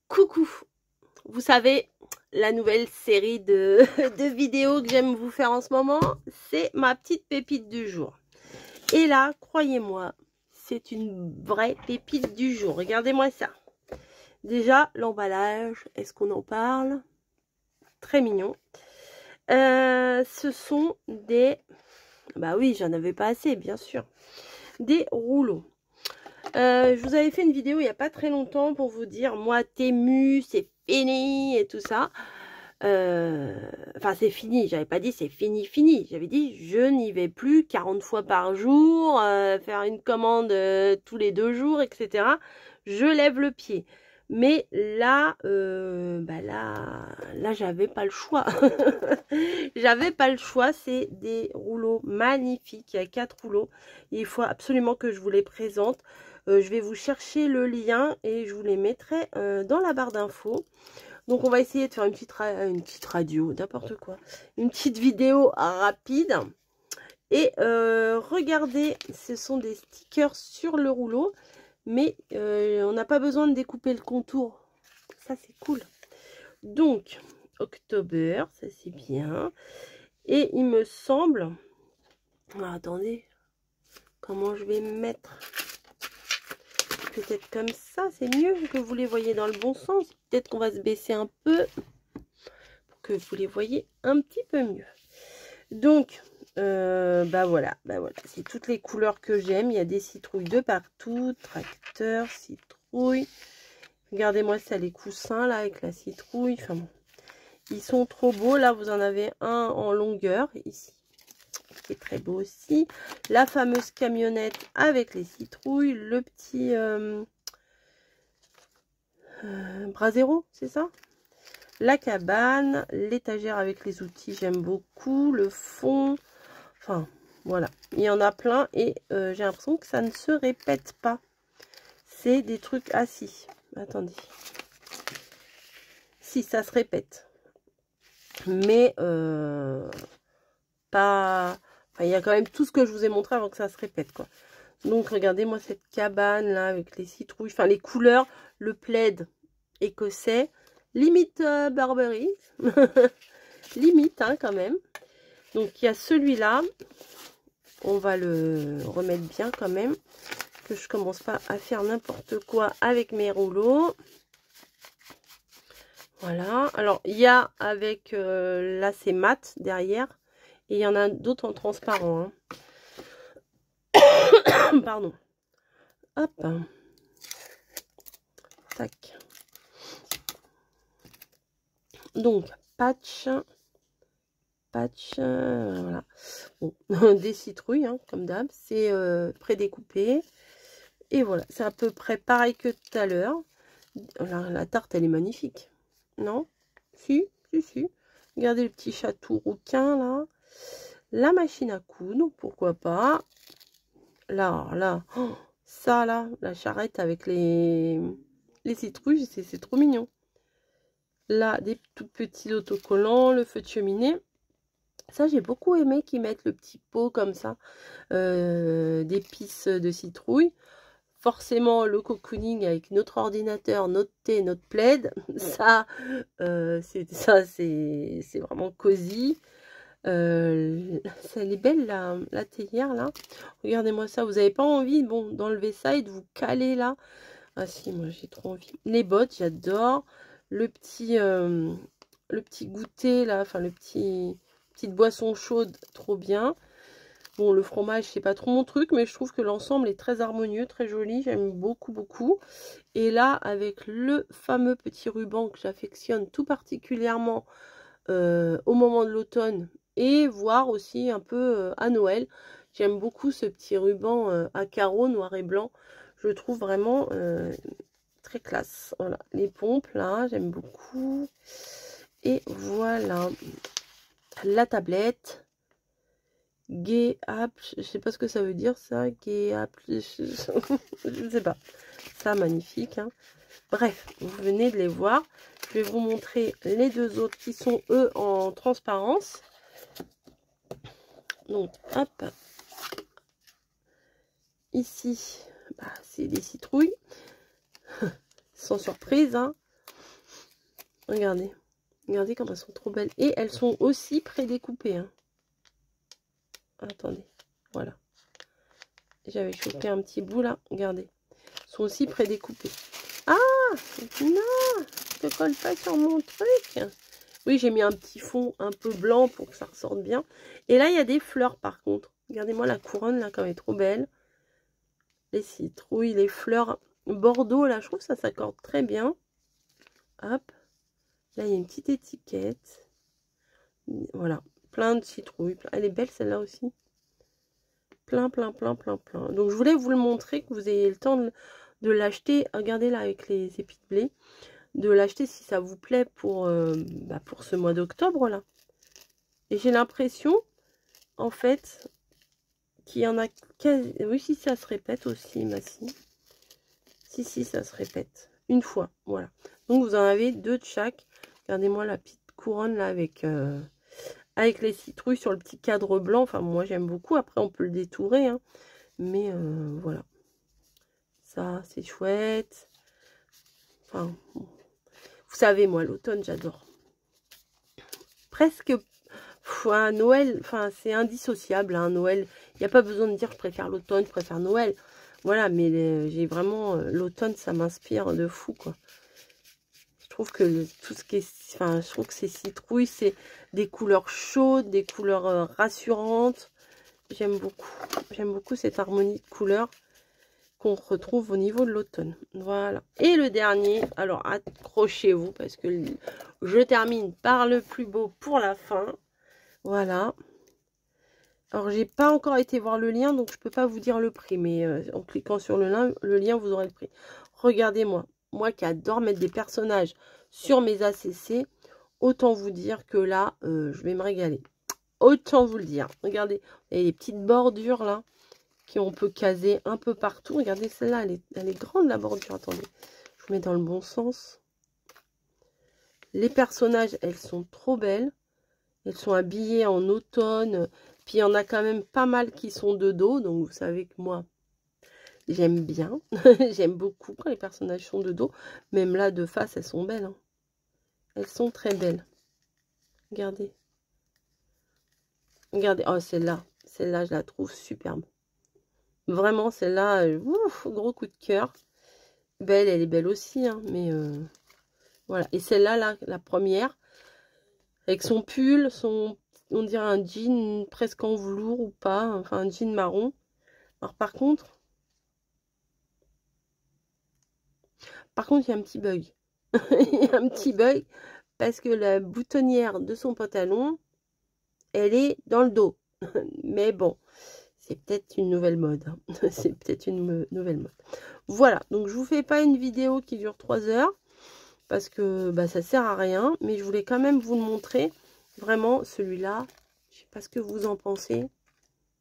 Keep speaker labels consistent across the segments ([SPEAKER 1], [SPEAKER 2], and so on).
[SPEAKER 1] Coucou, vous savez, la nouvelle série de vidéos que j'aime vous faire en ce moment, c'est ma petite pépite du jour. Et là, croyez-moi, c'est une vraie pépite du jour. Regardez-moi ça. Déjà, l'emballage, est-ce qu'on en parle? Très mignon. Ce sont des... Bah oui, j'en avais pas assez, bien sûr. Des rouleaux. Je vous avais fait une vidéo il n'y a pas très longtemps pour vous dire, moi, Temu, c'est fini et tout ça. Enfin, c'est fini. J'avais pas dit c'est fini. J'avais dit, je n'y vais plus 40 fois par jour, faire une commande tous les 2 jours, etc. Je lève le pied. Mais là, là, j'avais pas le choix. J'avais pas le choix. C'est des rouleaux magnifiques. Il y a 4 rouleaux. Il faut absolument que je vous les présente. Je vais vous chercher le lien et je vous les mettrai dans la barre d'infos. Donc on va essayer de faire une petite radio, n'importe quoi. Une petite vidéo rapide. Et regardez, ce sont des stickers sur le rouleau. Mais on n'a pas besoin de découper le contour. Ça c'est cool. Donc, October, ça c'est bien. Et il me semble... Ah, attendez, comment je vais me mettre? Peut-être comme ça, c'est mieux que vous les voyez dans le bon sens. Peut-être qu'on va se baisser un peu pour que vous les voyez un petit peu mieux. Donc, bah voilà, c'est toutes les couleurs que j'aime. Il y a des citrouilles de partout, tracteur, citrouille. Regardez-moi ça, les coussins là avec la citrouille. Enfin bon, ils sont trop beaux. Là, vous en avez un en longueur ici, qui est très beau aussi. La fameuse camionnette avec les citrouilles, le petit brasero, c'est ça? La cabane, l'étagère avec les outils, j'aime beaucoup. Le fond, enfin voilà, il y en a plein et j'ai l'impression que ça ne se répète pas. C'est des trucs assis. Attendez. Si, ça se répète. Mais pas... Enfin, il y a quand même tout ce que je vous ai montré avant que ça se répète, quoi. Donc, regardez-moi cette cabane, là, avec les citrouilles. Enfin, les couleurs, le plaid écossais. Limite Burberry. Limite, hein, quand même. Donc, il y a celui-là. On va le remettre bien, quand même. Que je commence pas à faire n'importe quoi avec mes rouleaux. Voilà. Alors, il y a avec... là, c'est mat derrière. Et il y en a d'autres en transparent. Hein. Pardon. Hop. Tac. Donc, patch. Voilà. Bon, des citrouilles, hein, comme d'hab. C'est prédécoupé. Et voilà. C'est à peu près pareil que tout à l'heure. La tarte, elle est magnifique. Non? Si. Regardez le petit chatou rouquin, là. La machine à coudre, pourquoi pas. Là, oh, ça là, la charrette avec les citrouilles, c'est trop mignon. Là, des tout petits autocollants, le feu de cheminée. Ça, j'ai beaucoup aimé qu'ils mettent le petit pot comme ça, d'épices de citrouille. Forcément, le cocooning avec notre ordinateur, notre thé, notre plaid. Ça, c'est vraiment cosy. Elle est belle la théière là. Regardez-moi ça. Vous n'avez pas envie d'enlever ça et de vous caler là? Ah si, moi j'ai trop envie. Les bottes, j'adore. Le petit goûter là, enfin petite boisson chaude, trop bien. Bon, le fromage, c'est pas trop mon truc, mais je trouve que l'ensemble est très harmonieux, très joli. J'aime beaucoup. Et là, avec le fameux petit ruban que j'affectionne tout particulièrement au moment de l'automne et voire aussi un peu à Noël. J'aime beaucoup ce petit ruban à carreaux noir et blanc. Je le trouve vraiment très classe. Voilà, les pompes là, j'aime beaucoup. Et voilà, la tablette. Gay app, je sais pas ce que ça veut dire ça. Gay app, je ne sais pas. Ça, magnifique. Hein. Bref, vous venez de les voir. Je vais vous montrer les deux autres qui sont, eux, en transparence. Donc, hop. Ici, bah, c'est des citrouilles. Sans surprise. Hein. Regardez. Regardez comme elles sont trop belles. Et elles sont aussi prédécoupées. Hein. Attendez. Voilà. J'avais chopé un petit bout là. Regardez. Elles sont aussi prédécoupées. Ah! Non! Je te colle pas sur mon truc. Oui, j'ai mis un petit fond un peu blanc pour que ça ressorte bien. Et là, il y a des fleurs par contre. Regardez-moi la couronne là, comme elle est trop belle. Les citrouilles, les fleurs bordeaux là, je trouve que ça s'accorde très bien. Hop. Là, il y a une petite étiquette. Voilà. Plein de citrouilles. Elle est belle celle-là aussi. Plein. Donc, je voulais vous le montrer, que vous ayez le temps de l'acheter. Regardez là avec les épis de blé. De l'acheter si ça vous plaît pour ce mois d'octobre là. Et j'ai l'impression, en fait, qu'il y en a quasi... Oui, si ça se répète aussi, Si, ça se répète. Une fois, voilà. Donc, vous en avez 2 de chaque. Regardez-moi la petite couronne là avec les citrouilles sur le petit cadre blanc. Enfin, moi, j'aime beaucoup. Après, on peut le détourer. Hein. Mais voilà. Ça, c'est chouette. Enfin, vous savez, moi, l'automne, j'adore. Presque... à Noël, enfin, c'est indissociable. Hein, Noël, il n'y a pas besoin de dire je préfère l'automne, je préfère Noël. Voilà, mais j'ai vraiment... l'automne, ça m'inspire de fou, quoi. Je trouve que tout ce qui est... Enfin, je trouve que ces citrouilles, c'est des couleurs chaudes, des couleurs rassurantes. J'aime beaucoup. J'aime beaucoup cette harmonie de couleurs qu'on retrouve au niveau de l'automne. Voilà. Et le dernier, alors accrochez-vous parce que je termine par le plus beau pour la fin. Voilà. Alors, j'ai pas encore été voir le lien, donc je peux pas vous dire le prix. Mais en cliquant sur le lien, vous aurez le prix. Regardez-moi. Moi qui adore mettre des personnages sur mes ACC, autant vous dire que là, je vais me régaler. Autant vous le dire. Regardez, il y a les petites bordures là, qu'on peut caser un peu partout. Regardez, celle-là, elle est grande la bordure. Attendez, je vous mets dans le bon sens. Les personnages, elles sont trop belles. Elles sont habillées en automne. Puis il y en a quand même pas mal qui sont de dos. Donc vous savez que moi, j'aime bien. J'aime beaucoup quand les personnages sont de dos. Même là, de face, elles sont belles. Hein. Elles sont très belles. Regardez. Regardez. Oh, celle-là. Celle-là, je la trouve superbe. Vraiment, celle-là, gros coup de cœur. Belle, elle est belle aussi. Hein, mais voilà. Et celle-là, la première, avec son pull, on dirait un jean presque en velours ou pas. Enfin, un jean marron. Alors, par contre, il y a un petit bug. Il y a un petit bug parce que la boutonnière de son pantalon, elle est dans le dos. Mais bon, c'est peut-être une nouvelle mode. Hein. C'est peut-être une nouvelle mode. Voilà, donc je vous fais pas une vidéo qui dure 3 heures parce que ça sert à rien. Mais je voulais quand même vous le montrer. Vraiment, celui-là, je sais pas ce que vous en pensez.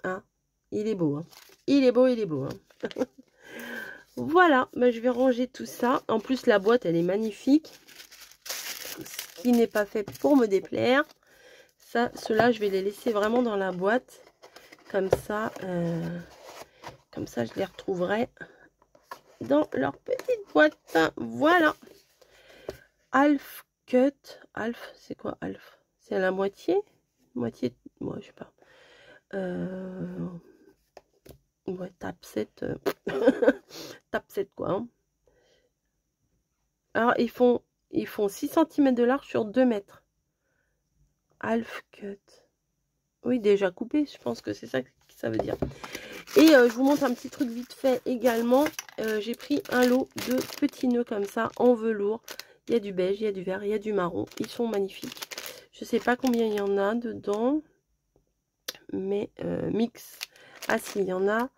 [SPEAKER 1] Hein, il est beau. Hein. Il est beau. Hein. Voilà, je vais ranger tout ça. En plus, la boîte, elle est magnifique. Ce qui n'est pas fait pour me déplaire. Ça, ceux-là, je vais les laisser vraiment dans la boîte. Comme ça, je les retrouverai dans leur petite boîte. Voilà. Alf Cut. Alf, c'est quoi Alf? C'est à la moitié? Moitié, moi, je sais pas. Ouais, tape 7. Tape 7 quoi. Hein. Alors, ils font 6 cm de large sur 2 mètres. Half cut. Oui, déjà coupé, je pense que c'est ça que ça veut dire. Et je vous montre un petit truc vite fait également. J'ai pris un lot de petits nœuds comme ça, en velours. Il y a du beige, il y a du vert, il y a du marron. Ils sont magnifiques. Je sais pas combien il y en a dedans. Mais mix. Ah si, il y en a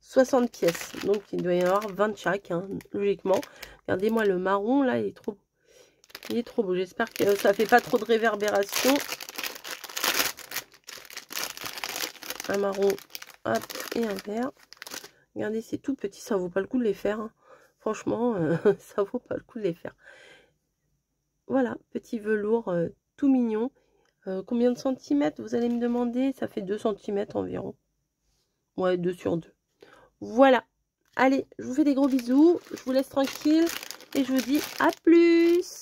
[SPEAKER 1] 60 pièces. Donc il doit y en avoir 20 de chaque, hein, logiquement. Regardez-moi le marron, là, il est trop beau. Il est trop beau. J'espère que ça fait pas trop de réverbération. Un marron, hop, et un vert. Regardez, c'est tout petit, ça vaut pas le coup de les faire. Hein. Franchement, ça vaut pas le coup de les faire. Voilà, petit velours tout mignon. Combien de centimètres, vous allez me demander? Ça fait 2 cm environ. Ouais, 2 sur 2. Voilà. Allez, je vous fais des gros bisous. Je vous laisse tranquille. Et je vous dis à plus.